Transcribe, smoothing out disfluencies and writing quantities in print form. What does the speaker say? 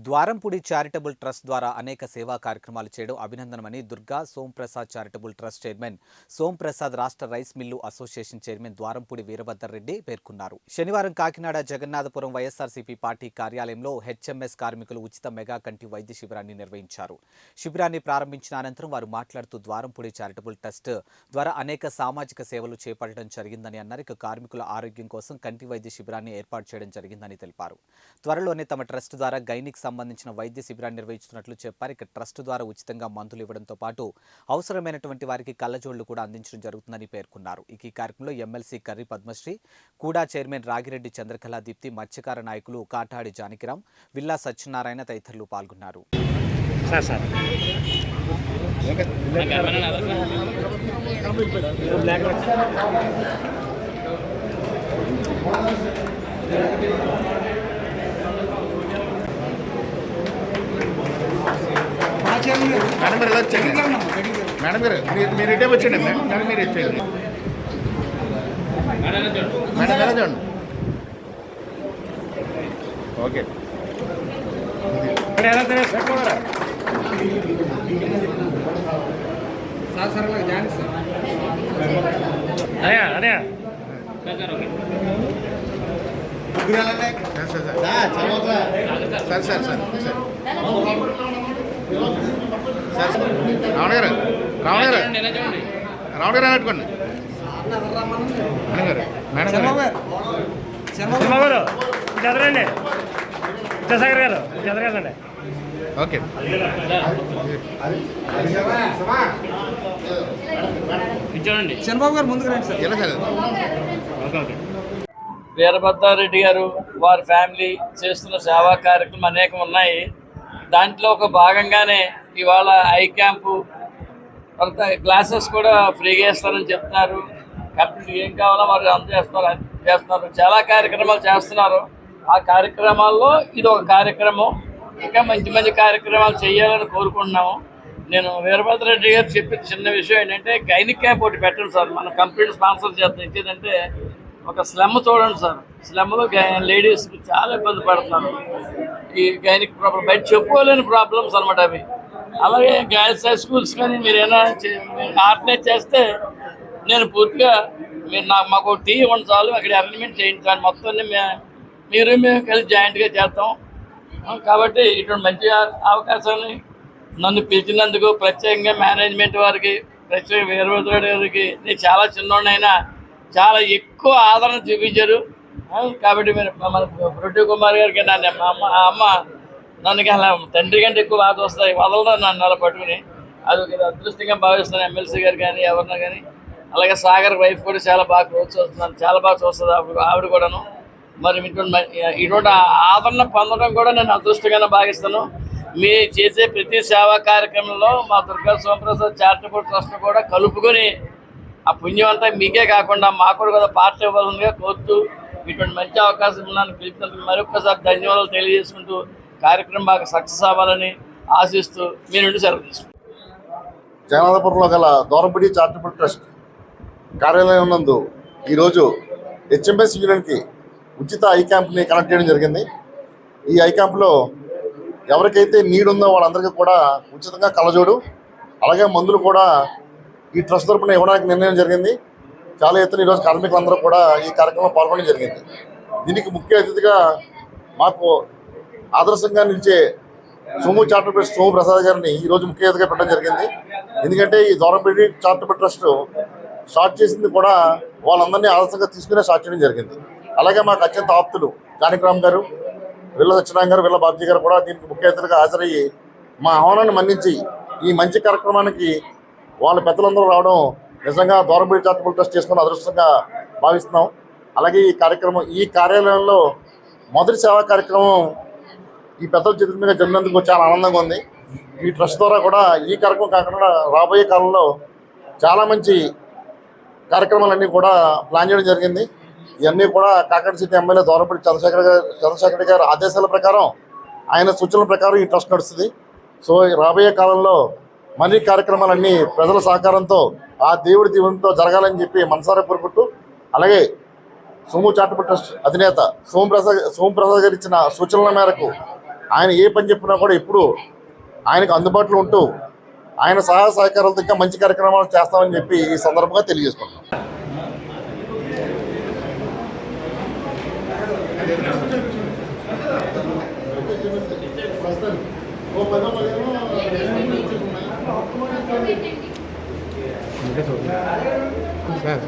Dwarampudi charitable trust ద్వారా అనేక సేవా కార్యక్రమాలు చేయడం అభినందనమని దుర్గా సోంప్రసాద్ చారిటబుల్ ట్రస్ట్ చైర్మన్ సోంప్రసాద్ రాష్ట్ర rice mill association chairman Dwarampudi Veerabhadra Reddy పేర్కొన్నారు. శనివారం కాకినాడ జగన్నాథపురం వైఎస్ఆర్సీపీ పార్టీ కార్యాలయంలో హెచ్ఎంఎస్ కార్మికులు ఉచిత మెగా కంటి వైద్య శిబిరాన్ని నిర్వహించారు. శిబిరాన్ని ప్రారంభించిన అనంతరం వారు మాట్లాడుతూ ద్వారంపూడి చారిటబుల్ ట్రస్ట్ ద్వారా అనేక సామాజిక సేవలు చేపట్టడం జరిగిందని అన్నారు. ఇక కార్మికుల ఆరోగ్యం కోసం కంటి వైద్య శిబిరాన్ని ఏర్పాటు చేయడం జరిగిందని తెలిపారు. త్వరలోనే తమ ట్రస్ట్ ద్వారా గైనిక్ సంబంధించిన వైద్య శిబిరాన్ని నిర్వహిస్తున్నట్లు చెప్పారు. ఇక ట్రస్ట్ ద్వారా ఉచితంగా మందులు ఇవ్వడంతో పాటు అవసరమైనటువంటి వారికి కళ్ళజోళ్లు కూడా అందించడం జరుగుతుందని పేర్కొన్నారు. ఈ కార్యక్రమంలో ఎమ్మెల్సీ కర్రి పద్మశ్రీ, కూడా చైర్మన్ రాగిరెడ్డి చంద్రకళ దీప్తి, మత్స్యకార నాయకులు కాటాడి జానకిరాం, విల్లా సత్యనారాయణ తదితరులు పాల్గొన్నారు. మేడం గారు వచ్చండి. మేడం గారు మీరు ఇటే వచ్చండి. మేడం మీరు ఇచ్చేయండి. మేడం గారు చూడండి. ఓకే సార్ సార్ రావణ గారు అనుకోండి. మేడం గారు చదరండి. విద్యాసాగర్ గారు చదరండి. ఓకే చంద్రబాబు గారు ముందుకు రండి సార్. ఎలా సార్? వీరభద్రారెడ్డి గారు వారి ఫ్యామిలీ చేస్తున్న సేవా కార్యక్రమం అనేకం ఉన్నాయి. దాంట్లో ఒక భాగంగానే ఇవాళ ఐ క్యాంపు, కొంత గ్లాసెస్ కూడా ఫ్రీగా ఇస్తారని చెప్తున్నారు. కంపెనీ ఏం కావాలో వారు చేస్తున్నారు. చాలా కార్యక్రమాలు చేస్తున్నారు. ఆ కార్యక్రమాల్లో ఇది ఒక కార్యక్రమం. ఇంకా మంచి మంచి కార్యక్రమాలు చేయాలని కోరుకుంటున్నాము. నేను వీరభద్రారెడ్డి గారు చెప్పే చిన్న విషయం ఏంటంటే గైనిక్ క్యాంప్ ఒకటి పెట్టండి సార్. మన కంపెనీ స్పాన్సర్ చేస్తాం. ఇంకేదంటే ఒక స్లమ్ చూడండి సార్. స్లమ్లో లేడీస్కి చాలా ఇబ్బంది పడుతున్నారు. ఈ గైనిక్ ప్రాబ్లం బయట చెప్పుకోలేని ప్రాబ్లమ్స్ అనమాట అవి. అలాగే గర్ల్స్ హై స్కూల్స్ కానీ మీరు ఆర్గనైజ్ చేస్తే నేను పూర్తిగా మీరు మాకు టీ ఇవ్వండి చాలు, అక్కడ అరేంజ్మెంట్ చేయించాలి. మొత్తం మేము కలిసి జాయింట్గా చేస్తాం. కాబట్టి ఇటువంటి మంచి అవకాశాన్ని నన్ను పిలిచినందుకు ప్రత్యేకంగా మేనేజ్మెంట్ వారికి, ప్రత్యేకంగా వీరభద్రరెడ్డి గారికి, నేను చాలా చిన్నోడినైనా చాలా ఎక్కువ ఆదరణ చూపించారు. కాబట్టి మీరు మన ప్రొడ్యూ కుమార్ గారికి అమ్మ నన్ను అలా తండ్రి కంటే ఎక్కువ బాధ వస్తాయి, వదలదా నన్ను అలా పట్టుకుని. అది అదృష్టంగా భావిస్తాను. ఎమ్మెల్సీ గారు కానీ ఎవరన్నా కానీ. అలాగే సాగర్ వైఫ్ కూడా చాలా బాగా ప్రోత్సహిస్తున్నాను, చాలా బాగా చూస్తుంది ఆవిడ కూడాను. మరి ఇటువంటి ఆదరణ పొందడం కూడా నేను అదృష్టంగానే భావిస్తాను. మీ చేసే ప్రతి సేవా కార్యక్రమంలో మా దుర్గా సోంప్రసాద్ చారిటబుల్ ట్రస్ట్ కూడా కలుపుకొని ఆ పుణ్యం అంతా మీకే కాకుండా మాకు కూడా పార్టీ ఇవ్వాలని కోరుతూ ఇటువంటి మంచి అవకాశం నన్ను పిలిచినందుకు మరొకసారి ధన్యవాదాలు తెలియజేసుకుంటూ కార్యక్రమం బాగా సక్సెస్ అవ్వాలని ఆశిస్తూ మీ నుండి సెలవు తీసుకుంటాను. జగన్నాథపురంలో గల ద్వారంపూడి చారిటబుల్ ట్రస్ట్ కార్యాలయం నందు ఈరోజు హెచ్ఎంఎస్ యూనియన్కి ఉచిత ఐ క్యాంప్ని కనెక్ట్ చేయడం జరిగింది. ఈ ఐ క్యాంప్లో ఎవరికైతే నీడ్ ఉందో వాళ్ళందరికీ కూడా ఉచితంగా కళ్ళజోడు, అలాగే మందులు కూడా ఈ ట్రస్ట్ తరపున ఇవ్వడానికి నిర్ణయం జరిగింది. చాలా ఎత్తున ఈరోజు కార్మికులందరూ కూడా ఈ కార్యక్రమంలో పాల్గొనడం జరిగింది. దీనికి ముఖ్య అతిథిగా మాకు ఆదర్శంగా నిలిచే సోము చారిటబుల్ ట్రస్ట్ సోమప్రసాద్ గారిని ఈరోజు ముఖ్య అతిథిగా పెట్టడం జరిగింది. ఎందుకంటే ఈ ద్వారంపూడి చారిటబుల్ ట్రస్ట్ స్టార్ట్ చేసింది కూడా వాళ్ళందరినీ ఆదర్శంగా తీసుకునే స్టార్ట్ చేయడం జరిగింది. అలాగే మాకు అత్యంత ఆప్తులు జానకిరామ్ గారు, విల్ల సత్యనారాయణ గారు, విల్ల బాబ్జీ గారు కూడా దీనికి ముఖ్య అతిథిగా హాజరయ్యి మా ఆహ్వానాన్ని మన్నించి ఈ మంచి కార్యక్రమానికి వాళ్ళ పెద్దలందరూ రావడం నిజంగా ద్వారంపూడి చారిటబుల్ ట్రస్ట్ చేసుకున్న అదృష్టంగా భావిస్తున్నాం. అలాగే ఈ కార్యాలయంలో మొదటి సేవా కార్యక్రమం ఈ పెద్దల చేతుల మీద జరిగినందుకు చాలా ఆనందంగా ఉంది. ఈ ట్రస్ట్ ద్వారా కూడా ఈ కార్యక్రమం కాకుండా రాబోయే కాలంలో చాలా మంచి కార్యక్రమాలన్నీ కూడా ప్లాన్ చేయడం జరిగింది. ఇవన్నీ కూడా కాకినాడ సిటీ ఎమ్మెల్యే ద్వారంపూడి చంద్రశేఖర్ రెడ్డి గారి ఆదేశాల ప్రకారం, ఆయన సూచనల ప్రకారం ఈ ట్రస్ట్ నడుస్తుంది. సో రాబోయే కాలంలో మనీ కార్యక్రమాలన్నీ ప్రజల సహకారంతో ఆ దేవుడి దీవెనతో జరగాలని చెప్పి మనసారా కోరుకుంటూ, అలాగే సోము చారిటబుల్ ట్రస్ట్ అధినేత సోమప్రసాద్ గారు ఇచ్చిన సూచనల మేరకు ఆయన ఏ పని చెప్పినా కూడా ఎప్పుడు ఆయనకు అందుబాటులో ఉంటూ ఆయన సహాయ సహకారాలతో ఇంకా మంచి కార్యక్రమాలు చేస్తామని చెప్పి ఈ సందర్భంగా తెలియజేసుకుంటున్నాం. సార్